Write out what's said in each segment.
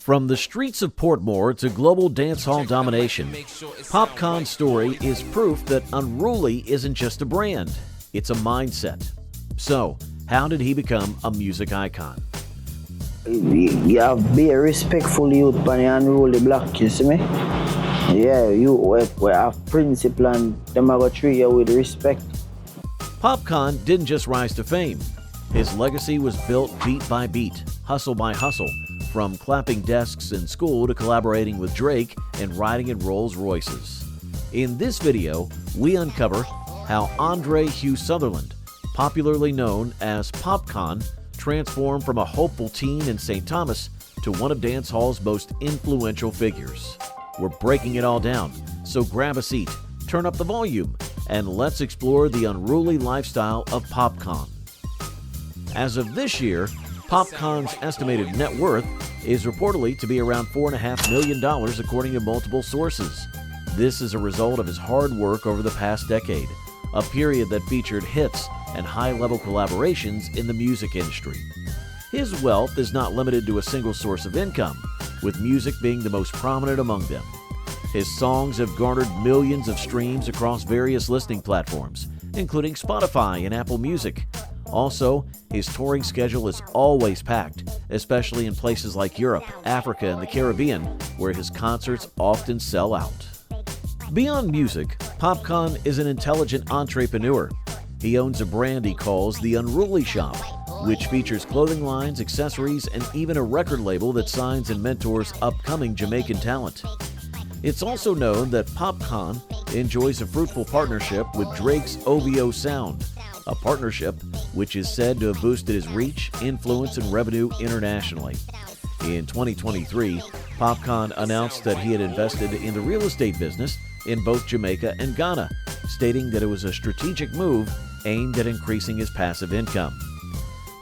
From the streets of Portmore to global dancehall domination, Popcaan's story is proof that unruly isn't just a brand, it's a mindset. So, how did he become a music icon? You have be a respectful youth when you unruly block, you see me? Yeah, you have principle and them are going to treat you with respect. Popcaan didn't just rise to fame. His legacy was built beat by beat, hustle by hustle, from clapping desks in school to collaborating with Drake and riding in Rolls-Royces. In this video, we uncover how Andre Hugh Sutherland, popularly known as Popcaan, transformed from a hopeful teen in St. Thomas to one of dancehall's most influential figures. We're breaking it all down, so grab a seat, turn up the volume, and let's explore the unruly lifestyle of Popcaan. As of this year, Popcaan's estimated net worth is reportedly to be around $4.5 million according to multiple sources. This is a result of his hard work over the past decade, a period that featured hits and high-level collaborations in the music industry. His wealth is not limited to a single source of income, with music being the most prominent among them. His songs have garnered millions of streams across various listening platforms, including Spotify and Apple Music. Also, his touring schedule is always packed, especially in places like Europe, Africa, and the Caribbean, where his concerts often sell out. Beyond music, Popcaan is an intelligent entrepreneur. He owns a brand he calls the Unruly Shop, which features clothing lines, accessories, and even a record label that signs and mentors upcoming Jamaican talent. It's also known that Popcaan enjoys a fruitful partnership with Drake's OVO Sound, a partnership which is said to have boosted his reach, influence, and revenue internationally. In 2023, Popcaan announced that he had invested in the real estate business in both Jamaica and Ghana, stating that it was a strategic move aimed at increasing his passive income.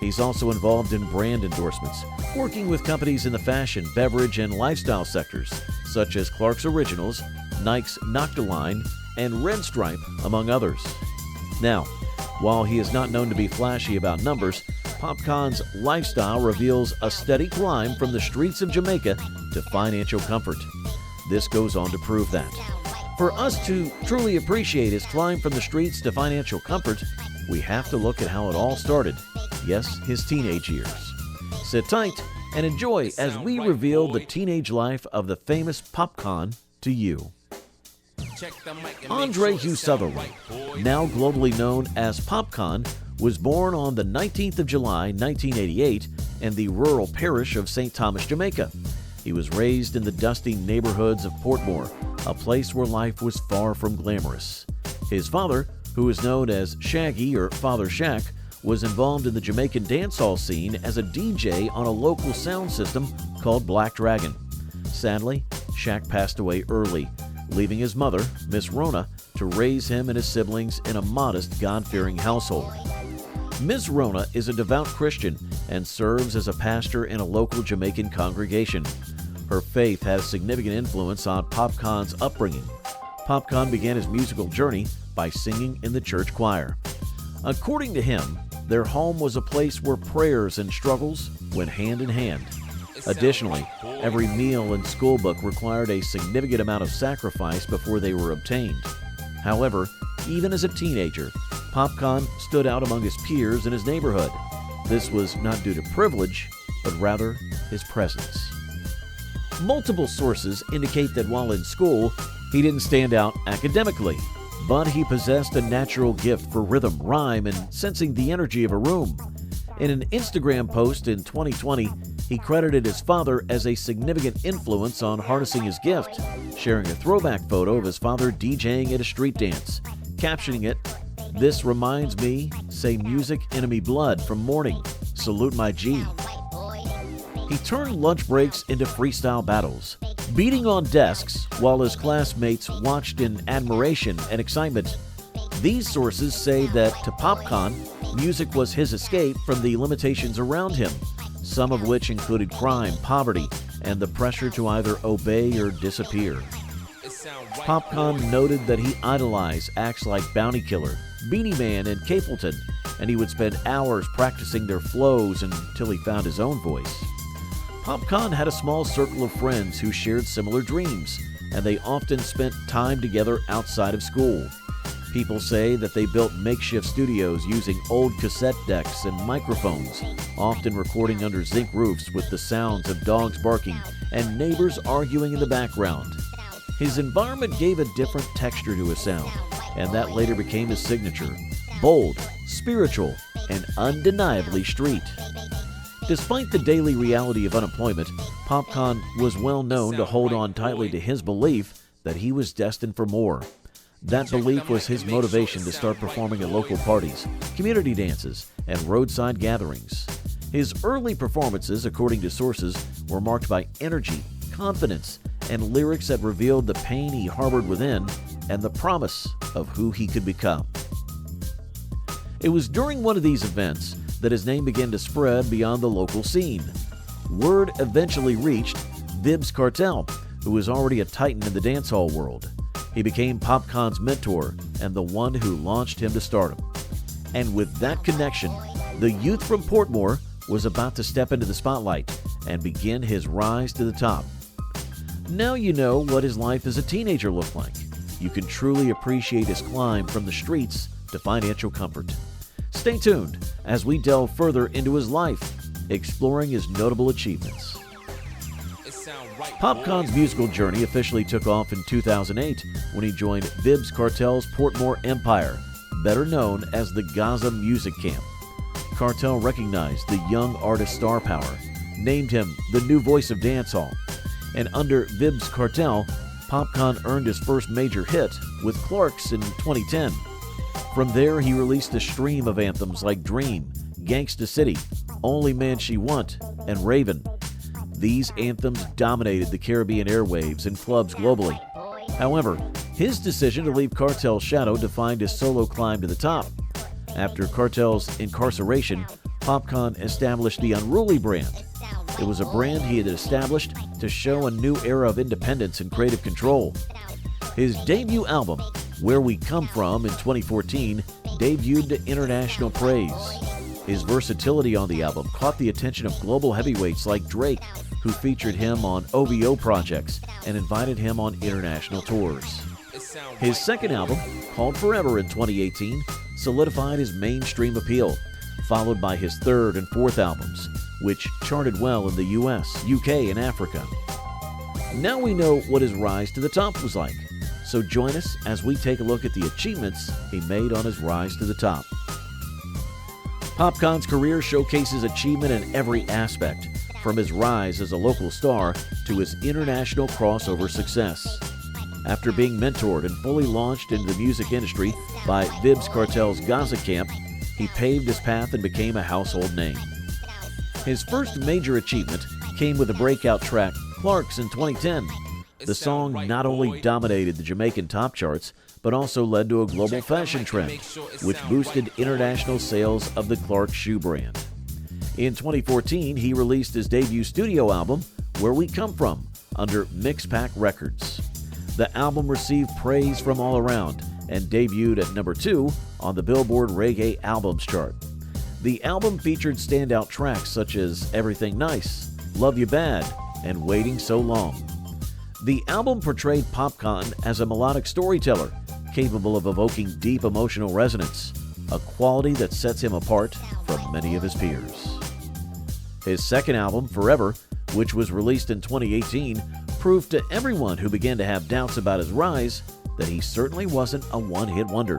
He's also involved in brand endorsements, working with companies in the fashion, beverage, and lifestyle sectors, such as Clark's Originals, Nike's Noctaline, and Red Stripe, among others. Now, while he is not known to be flashy about numbers, Popcaan's lifestyle reveals a steady climb from the streets of Jamaica to financial comfort. This goes on to prove that. For us to truly appreciate his climb from the streets to financial comfort, we have to look at how it all started. Yes, his teenage years. Sit tight and enjoy as we reveal the teenage life of the famous Popcaan to you. Andre Hugh Sutherland, now globally known as Popcaan, was born on the 19th of July, 1988, in the rural parish of St. Thomas, Jamaica. He was raised in the dusty neighborhoods of Portmore, a place where life was far from glamorous. His father, who is known as Shaggy or Father Shack, was involved in the Jamaican dancehall scene as a DJ on a local sound system called Black Dragon. Sadly, Shack passed away early, leaving his mother, Miss Rona, to raise him and his siblings in a modest, God-fearing household. Miss Rona is a devout Christian and serves as a pastor in a local Jamaican congregation. Her faith has significant influence on Popcaan's upbringing. Popcaan began his musical journey by singing in the church choir. According to him, their home was a place where prayers and struggles went hand in hand. Additionally, every meal and school book required a significant amount of sacrifice before they were obtained. However, even as a teenager, Popcaan stood out among his peers in his neighborhood. This was not due to privilege, but rather his presence. Multiple sources indicate that while in school, he didn't stand out academically, but he possessed a natural gift for rhythm, rhyme, and sensing the energy of a room. In an Instagram post in 2020, he credited his father as a significant influence on harnessing his gift, sharing a throwback photo of his father DJing at a street dance, captioning it, "This reminds me, say music, enemy blood from morning, salute my G." He turned lunch breaks into freestyle battles, beating on desks while his classmates watched in admiration and excitement. These sources say that to Popcaan, music was his escape from the limitations around him, some of which included crime, poverty, and the pressure to either obey or disappear. Popcaan noted that he idolized acts like Bounty Killer, Beanie Man, and Capleton, and he would spend hours practicing their flows until he found his own voice. Popcaan had a small circle of friends who shared similar dreams, and they often spent time together outside of school. People say that they built makeshift studios using old cassette decks and microphones, often recording under zinc roofs with the sounds of dogs barking and neighbors arguing in the background. His environment gave a different texture to his sound, and that later became his signature: bold, spiritual, and undeniably street. Despite the daily reality of unemployment, Popcaan was well known to hold on tightly to his belief that he was destined for more. That belief was his motivation to start performing at local parties, community dances, and roadside gatherings. His early performances, according to sources, were marked by energy, confidence, and lyrics that revealed the pain he harbored within and the promise of who he could become. It was during one of these events that his name began to spread beyond the local scene. Word eventually reached Vybz Kartel, who was already a titan in the dancehall world. He became Popcaan's mentor and the one who launched him to stardom. And with that connection, the youth from Portmore was about to step into the spotlight and begin his rise to the top. Now you know what his life as a teenager looked like. You can truly appreciate his climb from the streets to financial comfort. Stay tuned as we delve further into his life, exploring his notable achievements. Popcaan's musical journey officially took off in 2008 when he joined Vybz Kartel's Portmore empire, better known as the Gaza Music Camp. Kartel recognized the young artist's star power, named him the new voice of dancehall, and under Vybz Kartel, Popcaan earned his first major hit with Clarks in 2010. From there, he released a stream of anthems like Dream, Gangsta City, Only Man She Want, and Raven. These anthems dominated the Caribbean airwaves and clubs globally. However, his decision to leave Kartel's shadow defined his solo climb to the top. After Kartel's incarceration, Popcaan established the Unruly brand. It was a brand he had established to show a new era of independence and creative control. His debut album, Where We Come From, in 2014, debuted to international praise. His versatility on the album caught the attention of global heavyweights like Drake, who featured him on OVO projects and invited him on international tours. His second album, called Forever in 2018, solidified his mainstream appeal, followed by his third and fourth albums, which charted well in the US, UK, and Africa. Now we know what his rise to the top was like, so join us as we take a look at the achievements he made on his rise to the top. Popcaan's career showcases achievement in every aspect, from his rise as a local star to his international crossover success. After being mentored and fully launched into the music industry by Vybz Kartel's Gaza Camp, he paved his path and became a household name. His first major achievement came with the breakout track Clarks in 2010. The song not only dominated the Jamaican top charts, but also led to a global fashion trend, which boosted international sales of the Clarks shoe brand. In 2014, he released his debut studio album, Where We Come From, under Mixpac Records. The album received praise from all around and debuted at number 2 on the Billboard Reggae Albums chart. The album featured standout tracks such as Everything Nice, Love You Bad, and Waiting So Long. The album portrayed Popcaan as a melodic storyteller, capable of evoking deep emotional resonance, a quality that sets him apart from many of his peers. His second album, Forever, which was released in 2018, proved to everyone who began to have doubts about his rise that he certainly wasn't a one-hit wonder.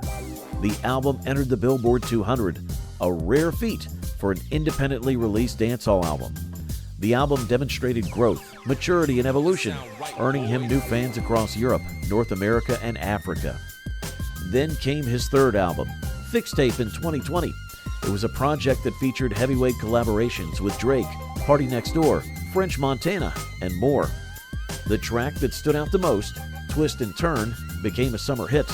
The album entered the Billboard 200, a rare feat for an independently released dancehall album. The album demonstrated growth, maturity, and evolution, earning him new fans across Europe, North America, and Africa. Then came his third album, Fixtape, in 2020. It was a project that featured heavyweight collaborations with Drake, Party Next Door, French Montana, and more. The track that stood out the most, Twist and Turn, became a summer hit,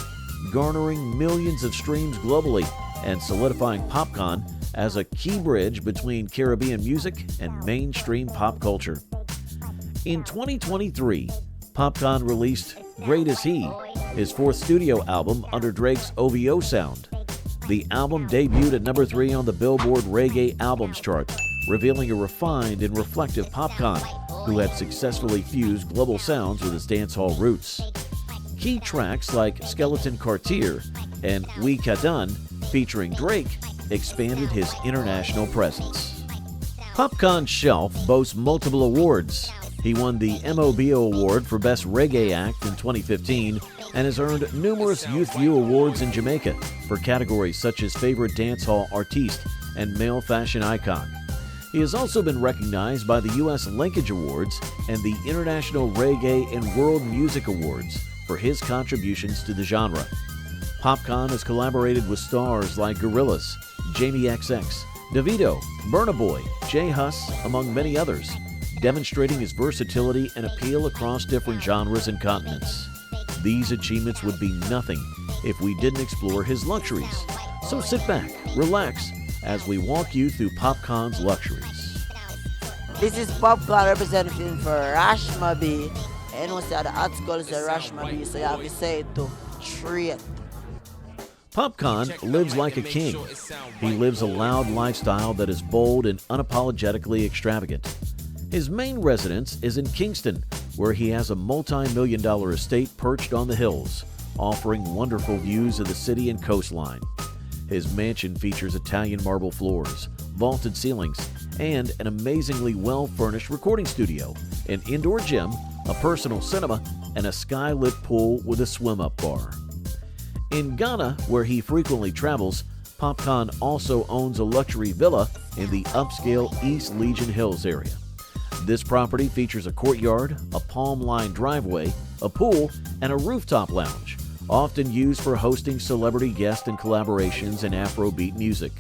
garnering millions of streams globally and solidifying Popcaan as a key bridge between Caribbean music and mainstream pop culture. In 2023, Popcaan released Great Is He, his fourth studio album under Drake's OVO sound. The album debuted at number 3 on the Billboard Reggae Albums chart, revealing a refined and reflective Popcaan who had successfully fused global sounds with his dancehall roots. Key tracks like Skeleton Cartier and We Kadun, featuring Drake, expanded his international presence. Popcaan's shelf boasts multiple awards. He won the MOBO Award for Best Reggae Act in 2015 and has earned numerous Youth View Awards in Jamaica for categories such as Favorite Dancehall Artiste and Male Fashion Icon. He has also been recognized by the U.S. Linkage Awards and the International Reggae and World Music Awards for his contributions to the genre. Popcaan has collaborated with stars like Gorillaz, Jamie XX, Davido, Burna Boy, J Hus, among many others, demonstrating his versatility and appeal across different genres and continents. These achievements would be nothing if we didn't explore his luxuries. So sit back, relax, as we walk you through Popcaan's luxuries. This is Popcaan representing for Rashma B. And you see the hot skulls are Rashma B, so you have to say it to treat. Popcaan lives like a king. He lives a loud lifestyle that is bold and unapologetically extravagant. His main residence is in Kingston, where he has a multi-million-dollar estate perched on the hills, offering wonderful views of the city and coastline. His mansion features Italian marble floors, vaulted ceilings, and an amazingly well-furnished recording studio, an indoor gym, a personal cinema, and a sky-lit pool with a swim-up bar. In Ghana, where he frequently travels, Popcaan also owns a luxury villa in the upscale East Legion Hills area. This property features a courtyard, a palm-lined driveway, a pool, and a rooftop lounge, often used for hosting celebrity guests and collaborations in Afrobeat music.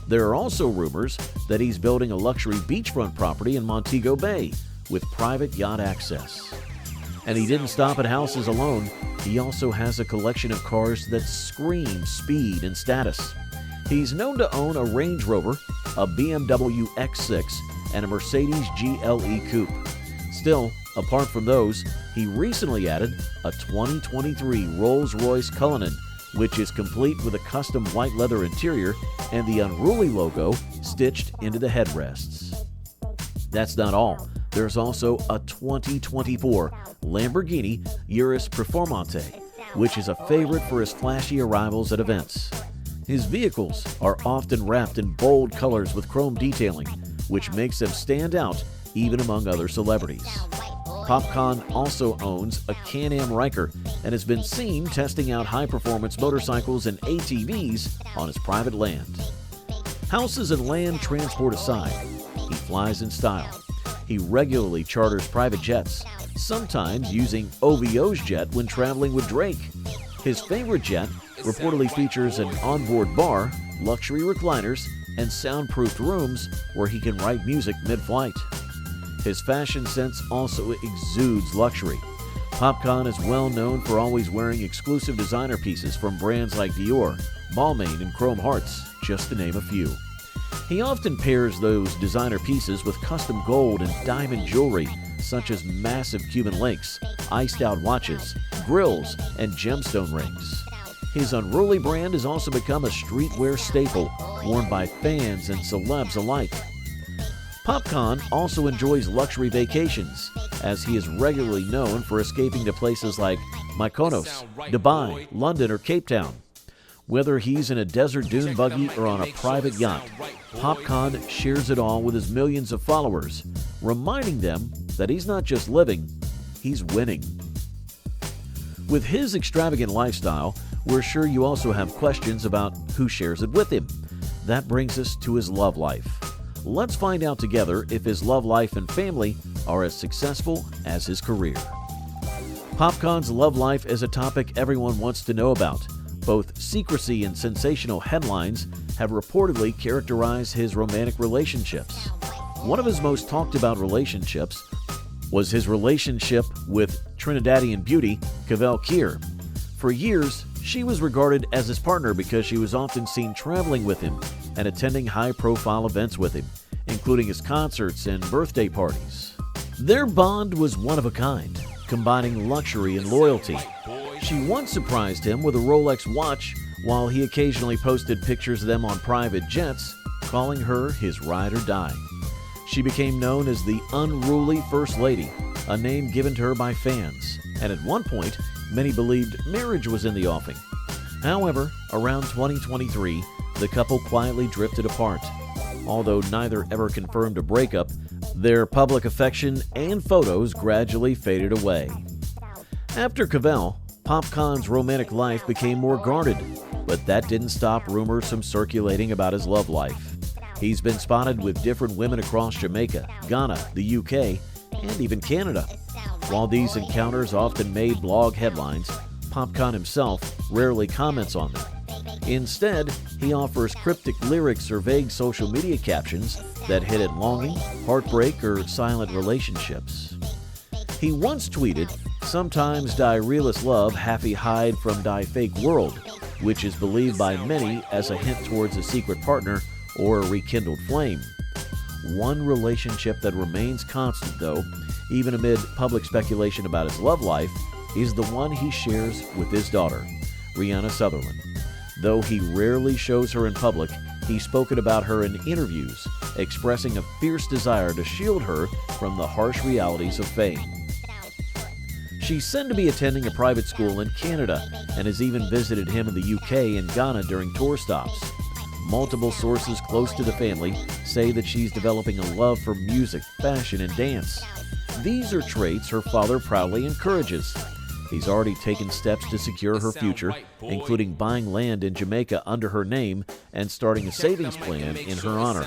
There are also rumors that he's building a luxury beachfront property in Montego Bay with private yacht access. And he didn't stop at houses alone. He also has a collection of cars that scream speed and status. He's known to own a Range Rover, a BMW X6, and a Mercedes GLE Coupe. Still, apart from those, he recently added a 2023 Rolls-Royce Cullinan, which is complete with a custom white leather interior and the Unruly logo stitched into the headrests. That's not all. There's also a 2024 Lamborghini Urus Performante, which is a favorite for his flashy arrivals at events. His vehicles are often wrapped in bold colors with chrome detailing, which makes them stand out even among other celebrities. Popcaan also owns a Can-Am Ryker and has been seen testing out high-performance motorcycles and ATVs on his private land. Houses and land transport aside, he flies in style. He regularly charters private jets, sometimes using OVO's jet when traveling with Drake. His favorite jet reportedly features an onboard bar, luxury recliners, and soundproofed rooms where he can write music mid-flight. His fashion sense also exudes luxury. Popcaan is well known for always wearing exclusive designer pieces from brands like Dior, Balmain, and Chrome Hearts, just to name a few. He often pairs those designer pieces with custom gold and diamond jewelry, such as massive Cuban links, iced-out watches, grills, and gemstone rings. His Unruly brand has also become a streetwear staple, worn by fans and celebs alike. Popcaan also enjoys luxury vacations, as he is regularly known for escaping to places like Mykonos, Dubai, London, or Cape Town. Whether he's in a desert dune buggy or on a private yacht, Popcaan shares it all with his millions of followers, reminding them that he's not just living, he's winning. With his extravagant lifestyle, we're sure you also have questions about who shares it with him. That brings us to his love life. Let's find out together if his love life and family are as successful as his career. Popcaan's love life is a topic everyone wants to know about. Both secrecy and sensational headlines have reportedly characterized his romantic relationships. One of his most talked about relationships was his relationship with Trinidadian beauty Cavell Kier. For years, she was regarded as his partner because she was often seen traveling with him and attending high-profile events with him, including his concerts and birthday parties. Their bond was one of a kind, combining luxury and loyalty. She once surprised him with a Rolex watch while he occasionally posted pictures of them on private jets, calling her his ride or die. She became known as the Unruly First Lady, a name given to her by fans, and at one point, many believed marriage was in the offing. However, around 2023, the couple quietly drifted apart. Although neither ever confirmed a breakup, their public affection and photos gradually faded away. After Cavell, Popcaan's romantic life became more guarded, but that didn't stop rumors from circulating about his love life. He's been spotted with different women across Jamaica, Ghana, the UK, and even Canada. While these encounters often made blog headlines, Popcaan himself rarely comments on them. Instead, he offers cryptic lyrics or vague social media captions that hint at longing, heartbreak, or silent relationships. He once tweeted, "Sometimes die realest love, happy hide from die fake world," which is believed by many as a hint towards a secret partner or a rekindled flame. One relationship that remains constant, though, even amid public speculation about his love life, is the one he shares with his daughter, Rihanna Sutherland. Though he rarely shows her in public, he's spoken about her in interviews, expressing a fierce desire to shield her from the harsh realities of fame. She's said to be attending a private school in Canada and has even visited him in the UK and Ghana during tour stops. Multiple sources close to the family say that she's developing a love for music, fashion, and dance. These are traits her father proudly encourages. He's already taken steps to secure her future, including buying land in Jamaica under her name and starting a savings plan in her honor.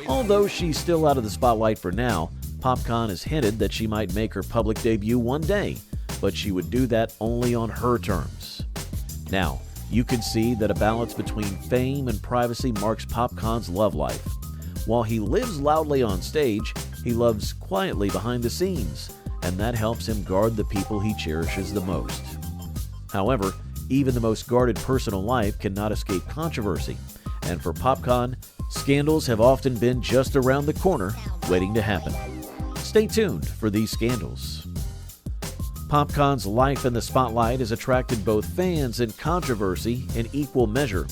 Although she's still out of the spotlight for now, Popcaan has hinted that she might make her public debut one day, but she would do that only on her terms. Now, you can see that a balance between fame and privacy marks Popcaan's love life. While he lives loudly on stage, he loves quietly behind the scenes, and that helps him guard the people he cherishes the most. However, even the most guarded personal life cannot escape controversy, and for Popcaan, scandals have often been just around the corner, waiting to happen. Stay tuned for these scandals. Popcaan's life in the spotlight has attracted both fans and controversy in equal measure.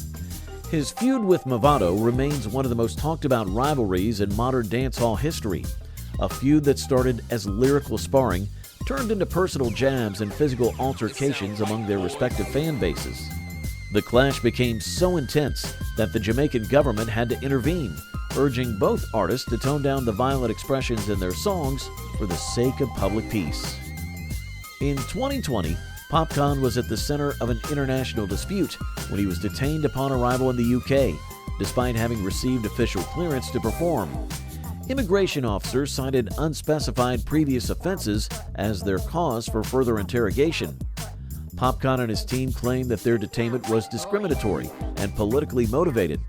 His feud with Mavado remains one of the most talked about rivalries in modern dancehall history. A feud that started as lyrical sparring turned into personal jabs and physical altercations among their respective fan bases. The clash became so intense that the Jamaican government had to intervene, urging both artists to tone down the violent expressions in their songs for the sake of public peace. In 2020, Popcaan was at the center of an international dispute when he was detained upon arrival in the UK, despite having received official clearance to perform. Immigration officers cited unspecified previous offenses as their cause for further interrogation. Popcaan and his team claimed that their detainment was discriminatory and politically motivated.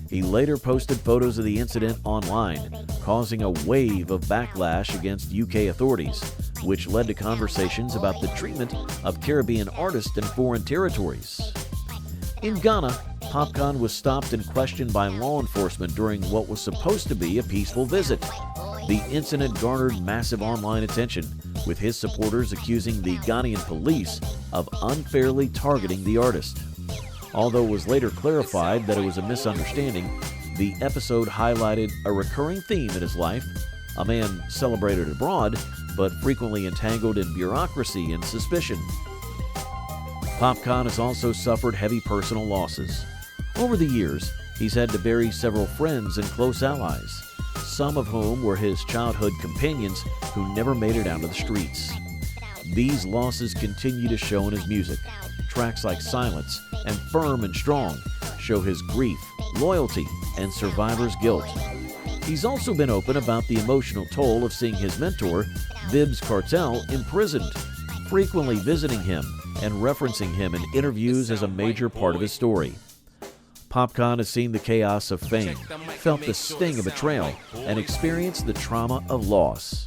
He later posted photos of the incident online, causing a wave of backlash against UK authorities, which led to conversations about the treatment of Caribbean artists in foreign territories. In Ghana, Popcaan was stopped and questioned by law enforcement during what was supposed to be a peaceful visit. The incident garnered massive online attention, with his supporters accusing the Ghanaian police of unfairly targeting the artist. Although it was later clarified that it was a misunderstanding, the episode highlighted a recurring theme in his life: a man celebrated abroad, but frequently entangled in bureaucracy and suspicion. Popcaan has also suffered heavy personal losses. Over the years, he's had to bury several friends and close allies, some of whom were his childhood companions who never made it out of the streets. These losses continue to show in his music. Tracks like Silence and Firm and Strong show his grief, loyalty, and survivor's guilt. He's also been open about the emotional toll of seeing his mentor, Vybz Kartel, imprisoned, frequently visiting him and referencing him in interviews as a major part of his story. Popcaan has seen the chaos of fame, felt the sting of betrayal, and experienced the trauma of loss.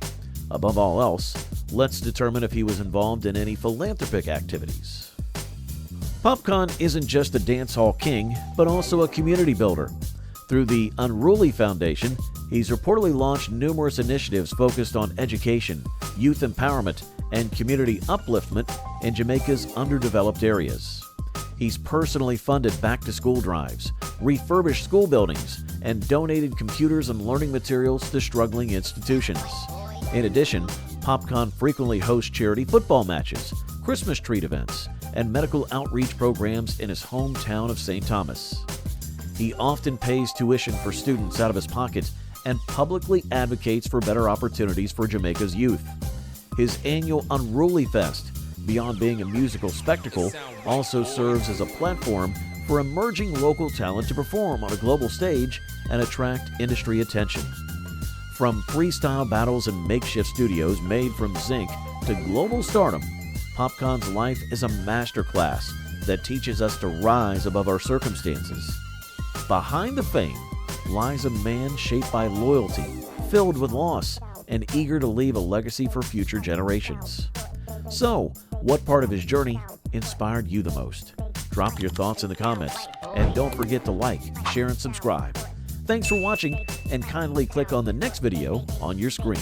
Above all else, let's determine if he was involved in any philanthropic activities. Popcaan isn't just a dancehall king, but also a community builder. Through the Unruly Foundation, he's reportedly launched numerous initiatives focused on education, youth empowerment, and community upliftment in Jamaica's underdeveloped areas. He's personally funded back-to-school drives, refurbished school buildings, and donated computers and learning materials to struggling institutions. In addition, Popcaan frequently hosts charity football matches, Christmas treat events, and medical outreach programs in his hometown of St. Thomas. He often pays tuition for students out of his pocket and publicly advocates for better opportunities for Jamaica's youth. His annual Unruly Fest, beyond being a musical spectacle, also serves as a platform for emerging local talent to perform on a global stage and attract industry attention. From freestyle battles and makeshift studios made from zinc to global stardom, Popcaan's life is a masterclass that teaches us to rise above our circumstances. Behind the fame lies a man shaped by loyalty, filled with loss, and eager to leave a legacy for future generations. So, what part of his journey inspired you the most? Drop your thoughts in the comments, and don't forget to like, share, and subscribe. Thanks for watching, and kindly click on the next video on your screen.